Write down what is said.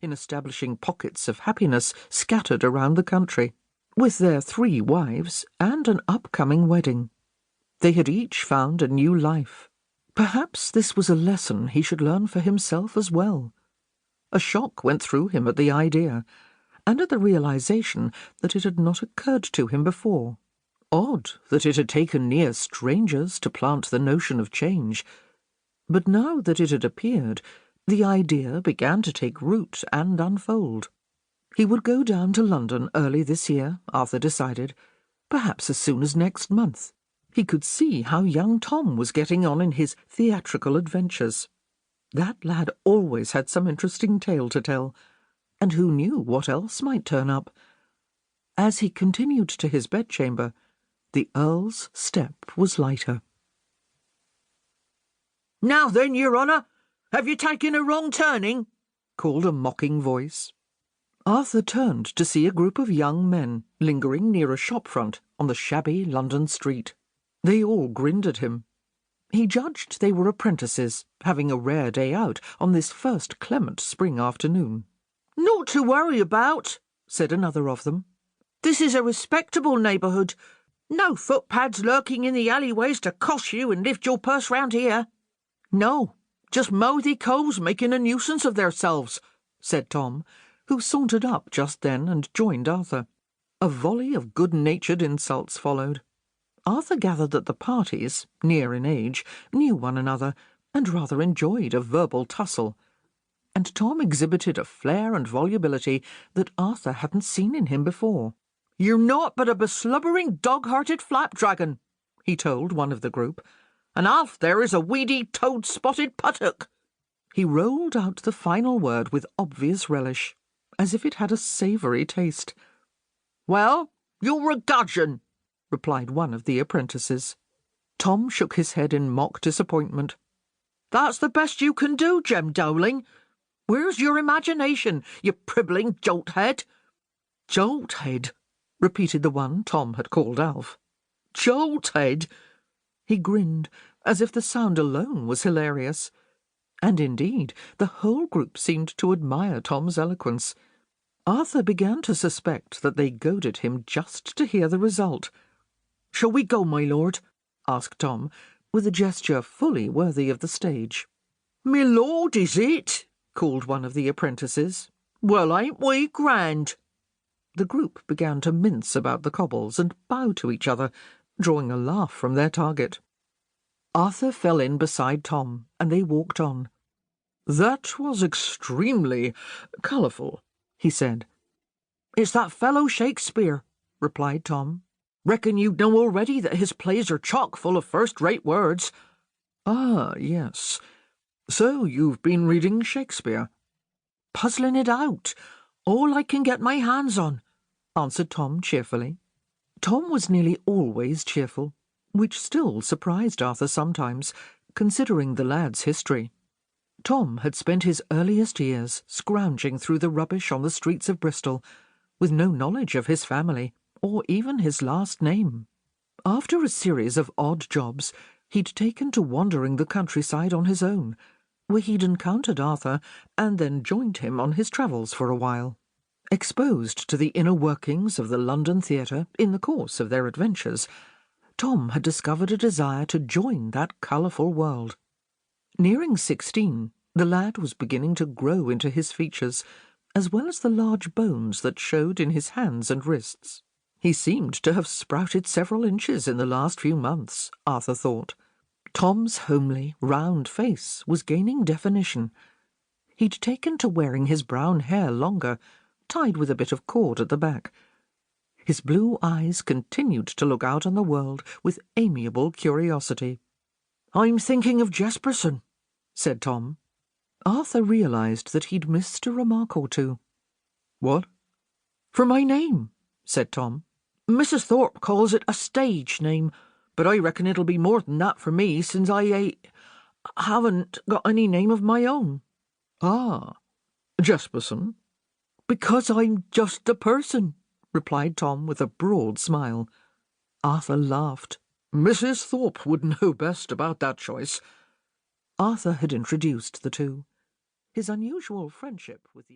in establishing pockets of happiness scattered around the country, with their 3 wives and an upcoming wedding. They had each found a new life. Perhaps this was a lesson he should learn for himself as well. A shock went through him at the idea, and at the realization that it had not occurred to him before. Odd that it had taken near strangers to plant the notion of change. But now that it had appeared, the idea began to take root and unfold. He would go down to London early this year, Arthur decided, perhaps as soon as next month. He could see how young Tom was getting on in his theatrical adventures. That lad always had some interesting tale to tell, and who knew what else might turn up? As he continued to his bedchamber, the Earl's step was lighter. "Now then, your honour, have you taken a wrong turning?" called a mocking voice. Arthur turned to see a group of young men lingering near a shop-front on the shabby London street. They all grinned at him. He judged they were apprentices, having a rare day out on this first clement spring afternoon. "Not to worry about," said another of them. "This is a respectable neighbourhood. No footpads lurking in the alleyways to cost you and lift your purse round here. No, just mouthy coves making a nuisance of theirselves," said Tom, who sauntered up just then and joined Arthur. A volley of good-natured insults followed. Arthur gathered that the parties, near in age, knew one another and rather enjoyed a verbal tussle, and Tom exhibited a flair and volubility that Arthur hadn't seen in him before. "You're naught but a beslubbering, dog-hearted flapdragon," he told one of the group, "and Alf there is a weedy, toad-spotted puttock." He rolled out the final word with obvious relish, as if it had a savoury taste. "Well, you're a gudgeon," replied one of the apprentices. Tom shook his head in mock disappointment. "That's the best you can do, Jem Dowling. Where's your imagination, you pribbling jolthead?" "Jolthead?" repeated the one Tom had called Alf. "Jolthead?" He grinned, as if the sound alone was hilarious. And indeed, the whole group seemed to admire Tom's eloquence. Arthur began to suspect that they goaded him just to hear the result. "Shall we go, my lord?" asked Tom, with a gesture fully worthy of the stage. "Me lord, is it?" called one of the apprentices. "Well, ain't we grand?" The group began to mince about the cobbles and bow to each other, drawing a laugh from their target. Arthur fell in beside Tom, and they walked on. "That was extremely colourful," he said. "It's that fellow Shakespeare," replied Tom. "Reckon you know already that his plays are chock full of first-rate words." "Ah, yes. So you've been reading Shakespeare?" "Puzzling it out. All I can get my hands on," answered Tom cheerfully. Tom was nearly always cheerful, which still surprised Arthur sometimes, considering the lad's history. Tom had spent his earliest years scrounging through the rubbish on the streets of Bristol, with no knowledge of his family, or even his last name. After a series of odd jobs, he'd taken to wandering the countryside on his own, where he'd encountered Arthur and then joined him on his travels for a while. Exposed to the inner workings of the London theatre in the course of their adventures, Tom had discovered a desire to join that colourful world. Nearing 16, the lad was beginning to grow into his features, as well as the large bones that showed in his hands and wrists. He seemed to have sprouted several inches in the last few months, Arthur thought. Tom's homely, round face was gaining definition. He'd taken to wearing his brown hair longer, tied with a bit of cord at the back. His blue eyes continued to look out on the world with amiable curiosity. "I'm thinking of Jesperson," said Tom. Arthur realised that he'd missed a remark or two. "What?" "For my name," said Tom. "Mrs. Thorpe calls it a stage name, but I reckon it'll be more than that for me, since I haven't got any name of my own." "Ah, Jesperson?" "Because I'm just a person," replied Tom with a broad smile. Arthur laughed. "Mrs. Thorpe would know best about that choice." Arthur had introduced the two. His unusual friendship with the